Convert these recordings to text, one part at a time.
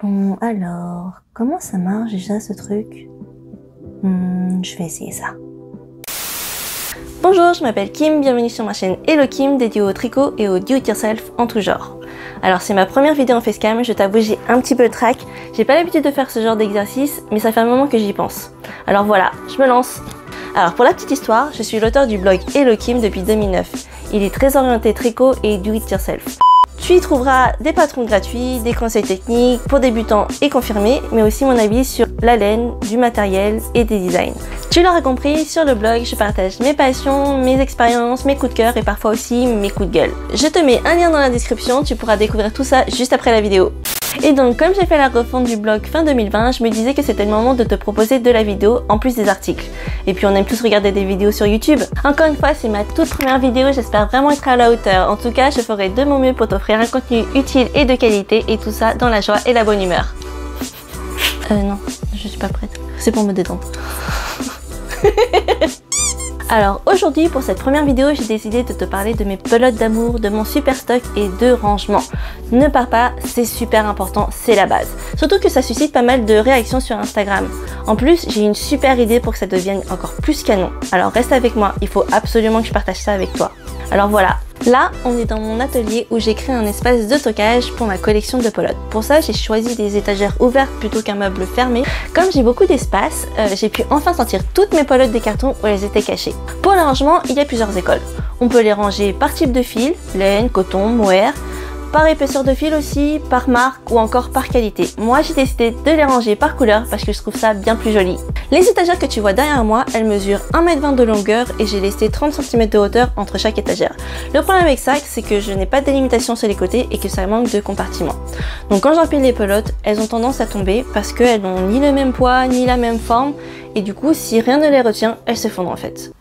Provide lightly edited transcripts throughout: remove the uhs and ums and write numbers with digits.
Bon, alors, comment ça marche déjà ce truc? Je vais essayer ça. Bonjour, je m'appelle Kim, bienvenue sur ma chaîne Hello Kim, dédiée au tricot et au do-it-yourself en tout genre. Alors c'est ma première vidéo en facecam, je t'avoue j'ai un petit peu le trac, j'ai pas l'habitude de faire ce genre d'exercice, mais ça fait un moment que j'y pense. Alors voilà, je me lance. Alors pour la petite histoire, je suis l'auteur du blog Hello Kim depuis 2009. Il est très orienté tricot et do-it-yourself. Tu y trouveras des patrons gratuits, des conseils techniques pour débutants et confirmés, mais aussi mon avis sur la laine, du matériel et des designs. Tu l'auras compris, sur le blog, je partage mes passions, mes expériences, mes coups de cœur et parfois aussi mes coups de gueule. Je te mets un lien dans la description, tu pourras découvrir tout ça juste après la vidéo. Et donc, comme j'ai fait la refonte du blog fin 2020, je me disais que c'était le moment de te proposer de la vidéo en plus des articles. Et puis on aime tous regarder des vidéos sur YouTube. Encore une fois, c'est ma toute première vidéo, j'espère vraiment être à la hauteur. En tout cas, je ferai de mon mieux pour t'offrir un contenu utile et de qualité, et tout ça dans la joie et la bonne humeur. Non, je suis pas prête. C'est pour me détendre. Alors aujourd'hui pour cette première vidéo j'ai décidé de te parler de mes pelotes d'amour, de mon super stock et de rangement. Ne pars pas, c'est super important, c'est la base. Surtout que ça suscite pas mal de réactions sur Instagram. En plus j'ai une super idée pour que ça devienne encore plus canon. Alors reste avec moi, il faut absolument que je partage ça avec toi. Alors voilà, là on est dans mon atelier où j'ai créé un espace de stockage pour ma collection de pelotes. Pour ça j'ai choisi des étagères ouvertes plutôt qu'un meuble fermé. Comme j'ai beaucoup d'espace, j'ai pu enfin sortir toutes mes pelotes des cartons où elles étaient cachées. Pour le rangement, il y a plusieurs écoles. On peut les ranger par type de fil, laine, coton, mohair, par épaisseur de fil aussi, par marque ou encore par qualité. Moi j'ai décidé de les ranger par couleur parce que je trouve ça bien plus joli. Les étagères que tu vois derrière moi, elles mesurent 1,20 m de longueur et j'ai laissé 30 cm de hauteur entre chaque étagère. Le problème avec ça, c'est que je n'ai pas de délimitation sur les côtés et que ça manque de compartiments. Donc quand j'empile les pelotes, elles ont tendance à tomber parce qu'elles n'ont ni le même poids ni la même forme et du coup si rien ne les retient, elles se fondent en fait.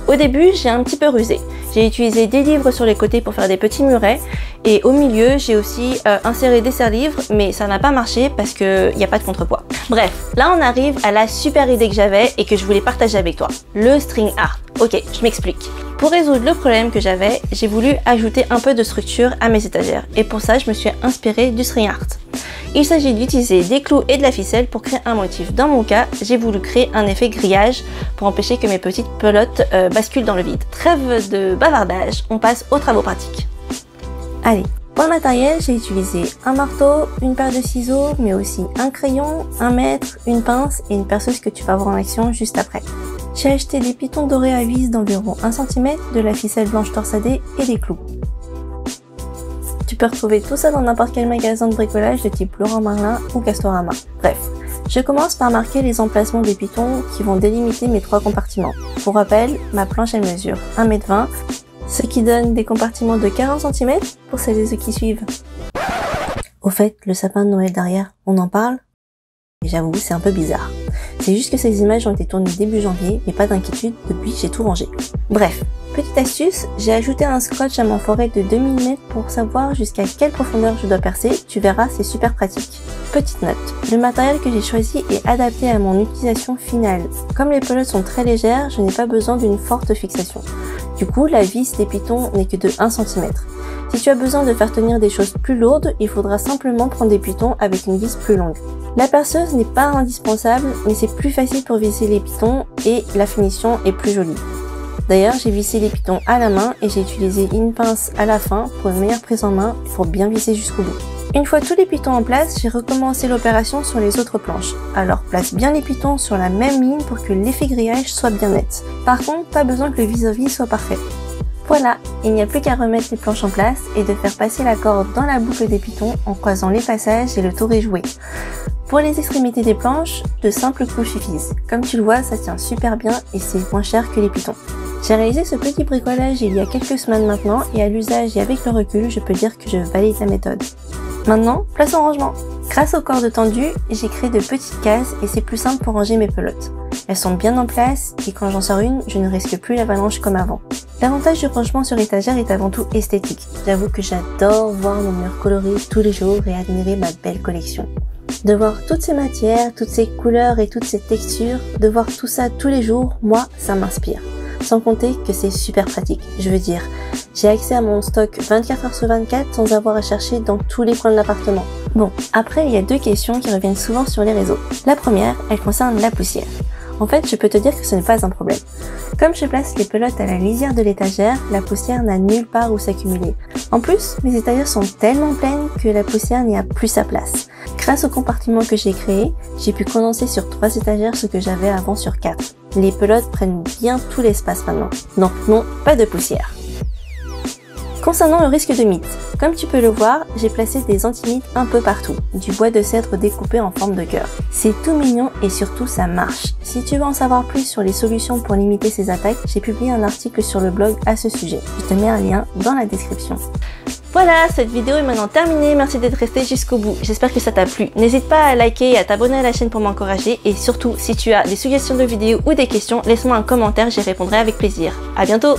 Au début, j'ai un petit peu rusé. J'ai utilisé des livres sur les côtés pour faire des petits murets et au milieu, j'ai aussi inséré des serre-livres, mais ça n'a pas marché parce qu'il n'y a pas de contrepoids. Bref, là on arrive à la super idée que j'avais et que je voulais partager avec toi, le string art. Ok, je m'explique. Pour résoudre le problème que j'avais, j'ai voulu ajouter un peu de structure à mes étagères et pour ça, je me suis inspirée du string art. Il s'agit d'utiliser des clous et de la ficelle pour créer un motif. Dans mon cas, j'ai voulu créer un effet grillage pour empêcher que mes petites pelotes basculent dans le vide. Trêve de bavardage, on passe aux travaux pratiques. Allez, pour le matériel, j'ai utilisé un marteau, une paire de ciseaux, mais aussi un crayon, un mètre, une pince et une perceuse que tu vas voir en action juste après. J'ai acheté des pitons dorés à vis d'environ 1 cm, de la ficelle blanche torsadée et des clous. Tu peux retrouver tout ça dans n'importe quel magasin de bricolage de type Leroy Merlin ou Castorama. Bref, je commence par marquer les emplacements des pitons qui vont délimiter mes 3 compartiments. Pour rappel, ma planche elle mesure 1,20 m, ce qui donne des compartiments de 40 cm pour celles et ceux qui suivent. Au fait, le sapin de Noël derrière, on en parle? J'avoue, c'est un peu bizarre. C'est juste que ces images ont été tournées début janvier, mais pas d'inquiétude, depuis j'ai tout rangé. Bref, petite astuce, j'ai ajouté un scotch à mon foret de 2 mm pour savoir jusqu'à quelle profondeur je dois percer, tu verras c'est super pratique. Petite note, le matériel que j'ai choisi est adapté à mon utilisation finale. Comme les pelotes sont très légères, je n'ai pas besoin d'une forte fixation. Du coup, la vis des pitons n'est que de 1 cm. Si tu as besoin de faire tenir des choses plus lourdes, il faudra simplement prendre des pitons avec une vis plus longue. La perceuse n'est pas indispensable, mais c'est plus facile pour visser les pitons et la finition est plus jolie. D'ailleurs, j'ai vissé les pitons à la main et j'ai utilisé une pince à la fin pour une meilleure prise en main pour bien visser jusqu'au bout. Une fois tous les pitons en place, j'ai recommencé l'opération sur les autres planches. Alors place bien les pitons sur la même ligne pour que l'effet grillage soit bien net. Par contre, pas besoin que le vis-à-vis soit parfait. Voilà, il n'y a plus qu'à remettre les planches en place et de faire passer la corde dans la boucle des pitons en croisant les passages et le tour est joué. Pour les extrémités des planches, de simples clous suffisent. Comme tu le vois, ça tient super bien et c'est moins cher que les pitons. J'ai réalisé ce petit bricolage il y a quelques semaines maintenant et à l'usage et avec le recul, je peux dire que je valide la méthode. Maintenant, place au rangement. Grâce aux cordes tendues, j'ai créé de petites cases et c'est plus simple pour ranger mes pelotes. Elles sont bien en place et quand j'en sors une, je ne risque plus l'avalanche comme avant. L'avantage du rangement sur étagère est avant tout esthétique. J'avoue que j'adore voir mon mur coloré tous les jours et admirer ma belle collection. De voir toutes ces matières, toutes ces couleurs et toutes ces textures, de voir tout ça tous les jours, moi, ça m'inspire. Sans compter que c'est super pratique. Je veux dire, j'ai accès à mon stock 24 h sur 24 sans avoir à chercher dans tous les coins de l'appartement. Bon, après il y a deux questions qui reviennent souvent sur les réseaux. La première, elle concerne la poussière. En fait, je peux te dire que ce n'est pas un problème. Comme je place les pelotes à la lisière de l'étagère, la poussière n'a nulle part où s'accumuler. En plus, mes étagères sont tellement pleines que la poussière n'y a plus sa place. Grâce au compartiment que j'ai créé, j'ai pu condenser sur 3 étagères ce que j'avais avant sur 4. Les pelotes prennent bien tout l'espace maintenant. Donc non, pas de poussière. Concernant le risque de mythe, comme tu peux le voir, j'ai placé des anti-mythes un peu partout, du bois de cèdre découpé en forme de cœur. C'est tout mignon et surtout ça marche. Si tu veux en savoir plus sur les solutions pour limiter ces attaques, j'ai publié un article sur le blog à ce sujet. Je te mets un lien dans la description. Voilà, cette vidéo est maintenant terminée, merci d'être resté jusqu'au bout, j'espère que ça t'a plu. N'hésite pas à liker et à t'abonner à la chaîne pour m'encourager et surtout, si tu as des suggestions de vidéos ou des questions, laisse-moi un commentaire, j'y répondrai avec plaisir. À bientôt!